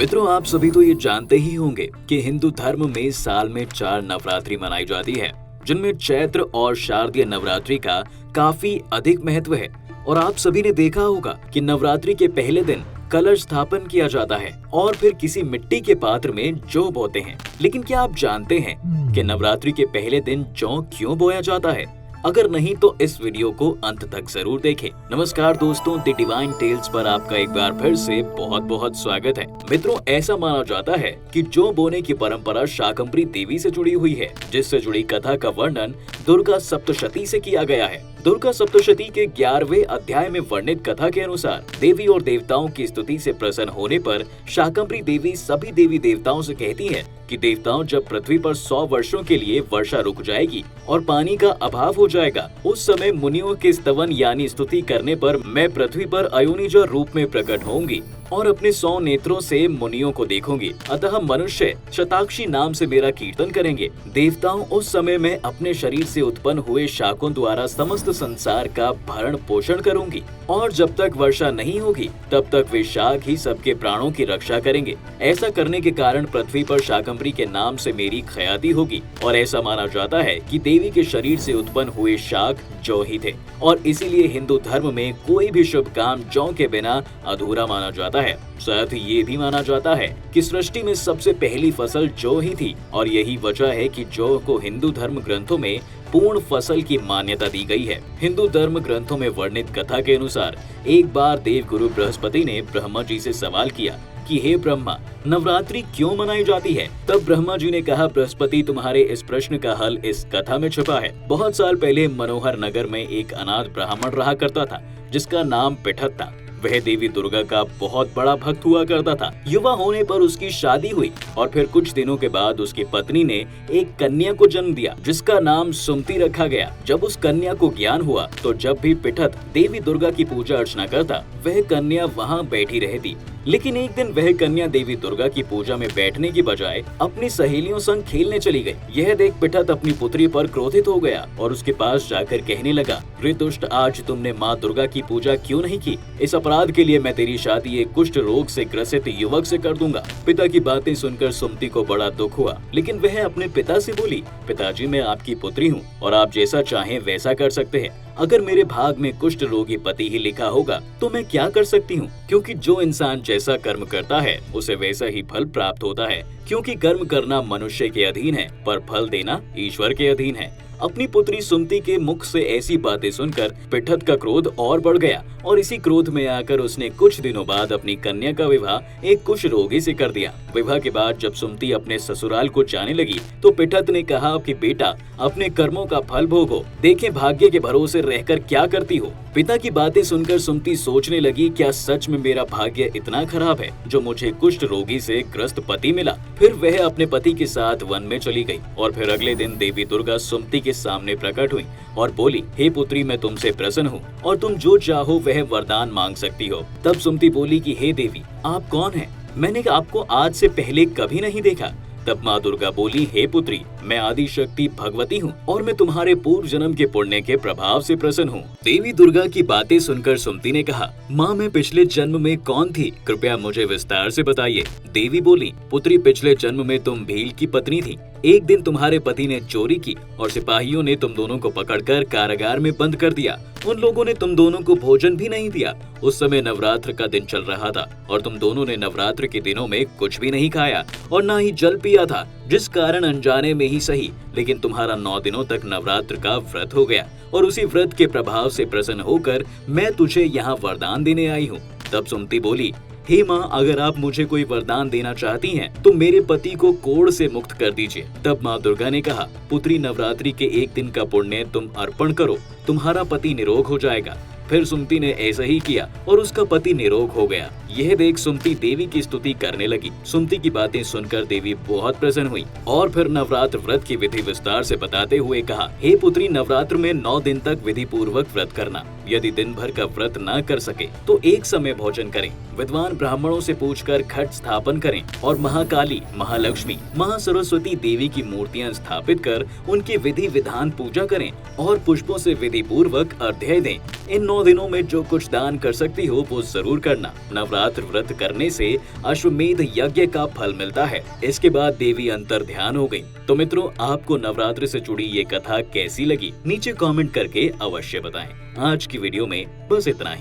मित्रों, आप सभी तो ये जानते ही होंगे कि हिंदू धर्म में साल में 4 नवरात्रि मनाई जाती है, जिनमें चैत्र और शारदीय नवरात्रि का काफी अधिक महत्व है। और आप सभी ने देखा होगा कि नवरात्रि के पहले दिन कलश स्थापन किया जाता है और फिर किसी मिट्टी के पात्र में जौ बोते हैं। लेकिन क्या आप जानते हैं कि नवरात्रि के पहले दिन जौ क्यों बोया जाता है? अगर नहीं तो इस वीडियो को अंत तक जरूर देखें। नमस्कार दोस्तों, द डिवाइन टेल्स पर आपका एक बार फिर से बहुत बहुत स्वागत है। मित्रों, ऐसा माना जाता है कि जौ बोने की परंपरा शाकंभरी देवी से जुड़ी हुई है, जिससे जुड़ी कथा का वर्णन दुर्गा सप्तशती से किया गया है। दुर्गा सप्तशती के 11वें अध्याय में वर्णित कथा के अनुसार देवी और देवताओं की स्तुति से प्रसन्न होने पर शाकंभरी देवी सभी देवी देवताओं से कहती है कि देवताओं, जब पृथ्वी पर 100 वर्षों के लिए वर्षा रुक जाएगी और पानी का अभाव हो जाएगा, उस समय मुनियों के स्तवन यानी स्तुति करने पर मैं पृथ्वी पर अयोनिज रूप में प्रकट होंगी और अपने 100 नेत्रों से मुनियों को देखूंगी। अतः मनुष्य शताक्षी नाम से मेरा कीर्तन करेंगे। देवताओं, उस समय मैं अपने शरीर से उत्पन्न हुए शाकों द्वारा समस्त संसार का भरण पोषण करूंगी और जब तक वर्षा नहीं होगी तब तक वे शाक ही सबके प्राणों की रक्षा करेंगे। ऐसा करने के कारण पृथ्वी पर शाकंभरी के नाम से मेरी ख्याति होगी और ऐसा माना जाता है कि देवी के शरीर से उत्पन्न हुए शाक जौ ही थे और इसीलिए हिंदू धर्म में कोई भी शुभ काम जौ के बिना अधूरा माना जाता है। साथ ही ये भी माना जाता है कि सृष्टि में सबसे पहली फसल जौ ही थी और यही वजह है कि जौ को हिंदू धर्म ग्रंथों में पूर्ण फसल की मान्यता दी गई है। हिंदू धर्म ग्रंथों में वर्णित कथा के अनुसार एक बार देव गुरु बृहस्पति ने ब्रह्मा जी से सवाल किया कि हे ब्रह्मा, नवरात्रि क्यों मनाई जाती है? तब ब्रह्मा जी ने कहा, बृहस्पति, तुम्हारे इस प्रश्न का हल इस कथा में छुपा है। बहुत साल पहले मनोहर नगर में एक अनाथ ब्राह्मण रहा करता था, जिसका नाम पिठत था। वह देवी दुर्गा का बहुत बड़ा भक्त हुआ करता था। युवा होने पर उसकी शादी हुई और फिर कुछ दिनों के बाद उसकी पत्नी ने एक कन्या को जन्म दिया, जिसका नाम सुमति रखा गया। जब उस कन्या को ज्ञान हुआ तो जब भी पिठत देवी दुर्गा की पूजा अर्चना करता, वह कन्या वहाँ बैठी रहती। लेकिन एक दिन वह कन्या देवी दुर्गा की पूजा में बैठने की बजाय अपनी सहेलियों संग खेलने चली गई। यह देख पिठत अपनी पुत्री पर क्रोधित हो गया और उसके पास जाकर कहने लगा, रे दुष्ट, आज तुमने माँ दुर्गा की पूजा क्यों नहीं की? इस अपराध के लिए मैं तेरी शादी एक कुष्ठ रोग से ग्रसित युवक से कर दूंगा। पिता की बातें सुनकर सुमति को बड़ा दुख हुआ, लेकिन वह अपने पिता से बोली, पिताजी, मैं आपकी पुत्री हूँ और आप जैसा चाहें वैसा कर सकते हैं। अगर मेरे भाग में कुष्ठ रोगी पति ही लिखा होगा तो मैं क्या कर सकती हूँ? क्योंकि जो इंसान जैसा कर्म करता है उसे वैसा ही फल प्राप्त होता है। क्योंकि कर्म करना मनुष्य के अधीन है पर फल देना ईश्वर के अधीन है। अपनी पुत्री सुमति के मुख से ऐसी बातें सुनकर पिठत का क्रोध और बढ़ गया और इसी क्रोध में आकर उसने कुछ दिनों बाद अपनी कन्या का विवाह एक कुष्ठ रोगी से कर दिया। विवाह के बाद जब सुमति अपने ससुराल को जाने लगी तो पिठत ने कहा कि बेटा, अपने कर्मों का फल भोगो, देखे भाग्य के भरोसे रहकर क्या करती हो। पिता की बातें सुनकर सुमति सोचने लगी, क्या सच में मेरा भाग्य इतना खराब है जो मुझे कुष्ठ रोगी से ग्रस्त पति मिला? फिर वह अपने पति के साथ वन में चली गई और फिर अगले दिन देवी दुर्गा सुमति के सामने प्रकट हुई और बोली, हे पुत्री, मैं तुमसे प्रसन्न हूँ और तुम जो चाहो वह वरदान मांग सकती हो। तब सुमति बोली कि हे देवी, आप कौन हैं? मैंने आपको आज से पहले कभी नहीं देखा। तब माँ दुर्गा बोली, हे पुत्री, मैं आदि शक्ति भगवती हूँ और मैं तुम्हारे पूर्व जन्म के पुण्य के प्रभाव से प्रसन्न हूँ। देवी दुर्गा की बातें सुनकर सुमति ने कहा, माँ, मैं पिछले जन्म में कौन थी? कृपया मुझे विस्तार से बताइए। देवी बोली, पुत्री, पिछले जन्म में तुम भील की पत्नी थी। एक दिन तुम्हारे पति ने चोरी की और सिपाहियों ने तुम दोनों को पकड़कर कारागार में बंद कर दिया। उन लोगों ने तुम दोनों को भोजन भी नहीं दिया। उस समय नवरात्र का दिन चल रहा था और तुम दोनों ने नवरात्र के दिनों में कुछ भी नहीं खाया और ना ही जल पिया था, जिस कारण अनजाने में ही सही, लेकिन तुम्हारा 9 दिनों तक नवरात्र का व्रत हो गया और उसी व्रत के प्रभाव से प्रसन्न होकर मैं तुझे यहाँ वरदान देने आई हूँ। तब सुमति बोली, हे माँ, अगर आप मुझे कोई वरदान देना चाहती हैं तो मेरे पति को कोढ़ से मुक्त कर दीजिए। तब माँ दुर्गा ने कहा, पुत्री, नवरात्रि के एक दिन का पुण्य तुम अर्पण करो, तुम्हारा पति निरोग हो जाएगा। फिर सुमति ने ऐसा ही किया और उसका पति निरोग हो गया। यह देख सुमति देवी की स्तुति करने लगी। सुमति की बातें सुनकर देवी बहुत प्रसन्न हुई और फिर नवरात्र व्रत की विधि विस्तार से बताते हुए कहा, हे पुत्री, नवरात्र में 9 दिन तक विधि पूर्वक व्रत करना। यदि दिन भर का व्रत न कर सके तो एक समय भोजन करें। विद्वान ब्राह्मणों से पूछकर घट स्थापन करें और महाकाली, महालक्ष्मी, महासरस्वती देवी की मूर्तियां स्थापित कर उनकी विधि विधान पूजा करें और पुष्पों से विधि पूर्वक अर्घ्य दें। इन 9 दिनों में जो कुछ दान कर सकती हो वो जरूर करना। नवरात्र नवरात्र व्रत करने से अश्वमेध यज्ञ का फल मिलता है। इसके बाद देवी अंतर ध्यान हो गई। तो मित्रों, आपको नवरात्र से जुड़ी ये कथा कैसी लगी? नीचे कमेंट करके अवश्य बताएं। आज की वीडियो में बस इतना ही।